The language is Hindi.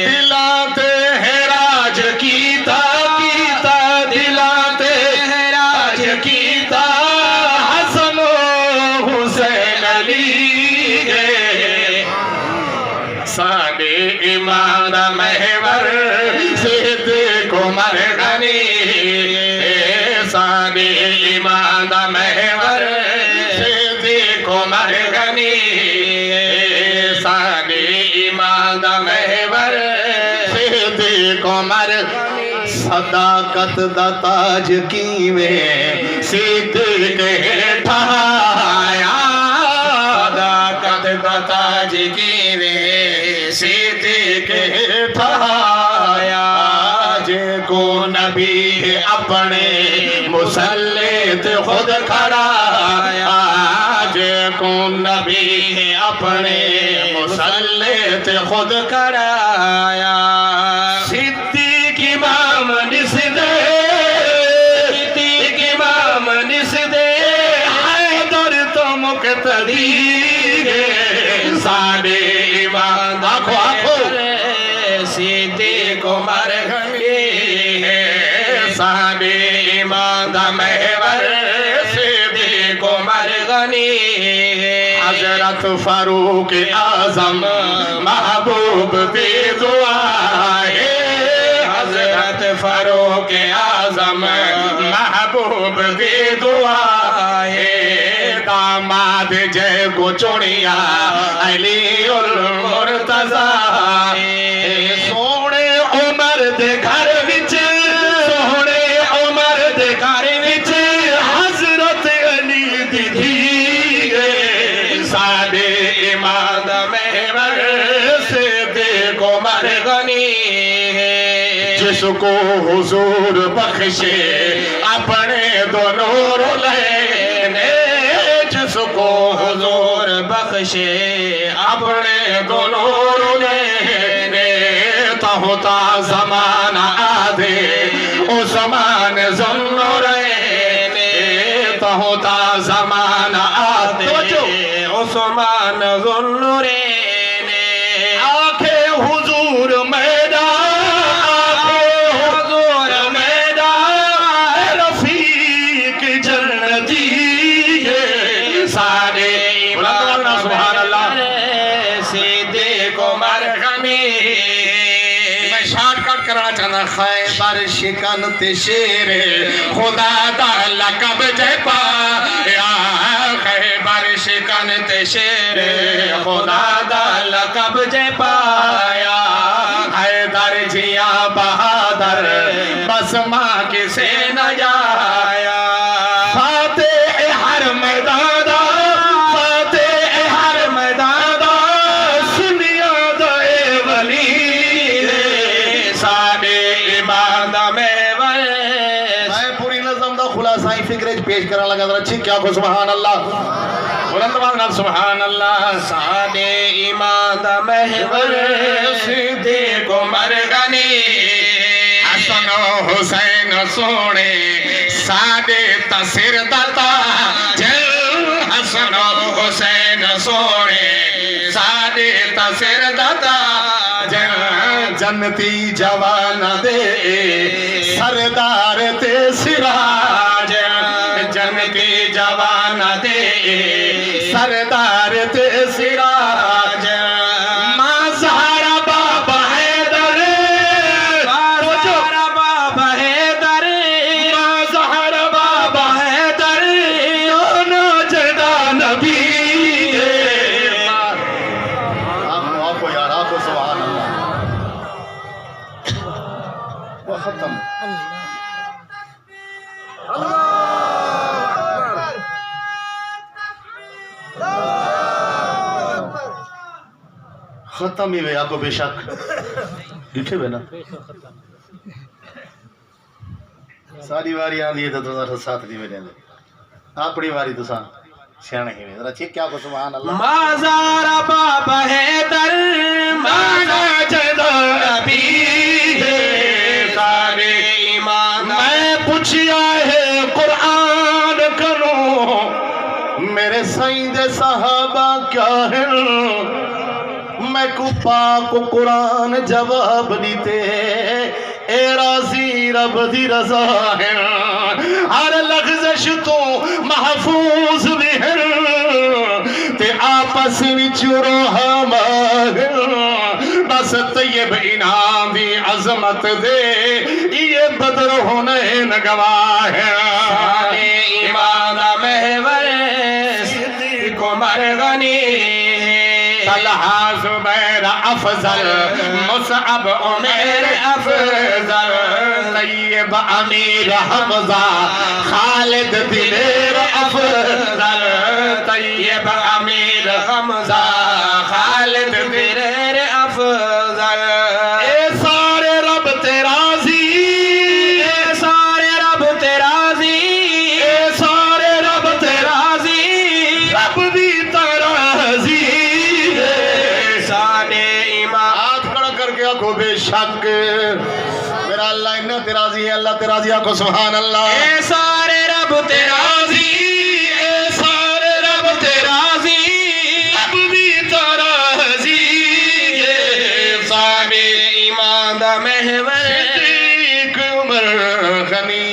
दिलाते है राज कीता दिलाते है राज कीता हसन हुसैन अली सादे इमाम दा महवर सिद्दीक़ उमर गनी सादे इमाम दा महवर सिद्दीक़ उमर गनी सादे इमाम दा महवर सिद्दीक़ उमर सदाकत दा ताज कीवें सिद्दीक़ ठहाया सदाकत दा ताज कीवें सिद्दीक़ ठहाया जे को नबी अपने मुसल्ले ते खुद खड़ा जे को नबी अपने मुसल्ले ते खुद खड़ाया सिद्दीक़ इमाम निस्दे सिद्दीक़ इमाम निस्दे हैदर तो मुक़तदी सादे इमाम आखो आखो सिद्दीक़ उमर गनी सादे इमाम दा महवर सिद्दीक़ उमर गनी हज़रत फारूक आज़म महबूब भी दुआ है हज़रत फारूक आज़म महबूब भी दुआ है दामाद जय को चुनिया अली उल मुर्तज़ा सोने उमर दे घर विच सोने उमर दे घर विच हज़रत अली दी धी सादे इमाम दा महवर सिद्दीक़ उमर गनी जिसको हुजूर बख्शे अपने दोनों लेने जिसको हुजूर बख्शे अपने दोनों लेने होता ज़माना आधे उस्मान ज़ुन्नुरैने होता ज़माना आधे उस्मान ज़ुन्नुरैने आखे हुजूर मैदान रफ़ीक जन्नती सारे सुभान अल्लाह सिद्दीक़ उमर गनी करना चाहना खैबर शिकन ते शेरे खुदा दा लक़ब जय पाया खैबर शिकन ते शेरे खुदा दा लक़ब जय पाया हैदर जिया बहादुर बस माँ किसे न जाया फातेह हर मैदान फातेह हर मैदान सुनिया दे वली मैं पूरी नज़म दा खुलासा फिक्र पेश करने लगा जरा ठीक क्या को सुभान अल्लाह बुलंद आवाज़ सुभान अल्लाह सादे इमाम दा महवर सिद्दीक़ उमर गनी हसन हुसैन सोने सादे तसिर दाता हसन हुसैन सोने सादे तसिर दाता जन्नती जवान दे सरदार ते सिराज जन्नती जवान दे सरदार ते सिराज मां ज़हरा बाबा हैदर बाबा हैदर मां ज़हरा बाबा हैदर ओनो जदा नबी आपको यार आपको सुभान अल्लाह खत्म खत्म ही वे आपको बेशक लिखे हुए ना सारी वारी आंदी है तो साथ दी मेरे अपनी वारी तो सियाने ही जरा चेक क्या को सुभान अल्लाह माज़ारा बाबा हैदर माना जदा नबी सारे ईमान मैं पूछिया है कुरान करो मेरे साईं दे सहाबा क्या है मैं को पाक कुरान जवाब दीते ए राजी रब दी रजा है हर लफ्ज़ तो महफूज भी है ते आपस विच रोहम बस तैयब इनाम दी अजमत दे ये बदर होने न गवाह है ईमान महवर सिद्दीक़ उमर गनी तलहा ज़ुबैर अफजल मुसअब उमर अफजल तैयब अमीर हमजा खालिद दिलेर अफजल तैयब अमीर हमजा खालिद दिलेर अफजल ए सारे रब तेरा जी ए सारे रब तेरा जी ए सारे रब तेरा जी रब दी तराजी सारे ईमान हाथ खड़ा करके आंखों बेशक मेरा अल्लाह इन्ना तेरा जी है अल्लाह तेरा जी आंखों सुभान अल्लाह ए सारे रब तेरा जी ए सारे रब तेरा जी रब दी तराजी सारे ईमान दा महवर सिद्दीक़ उमर गनी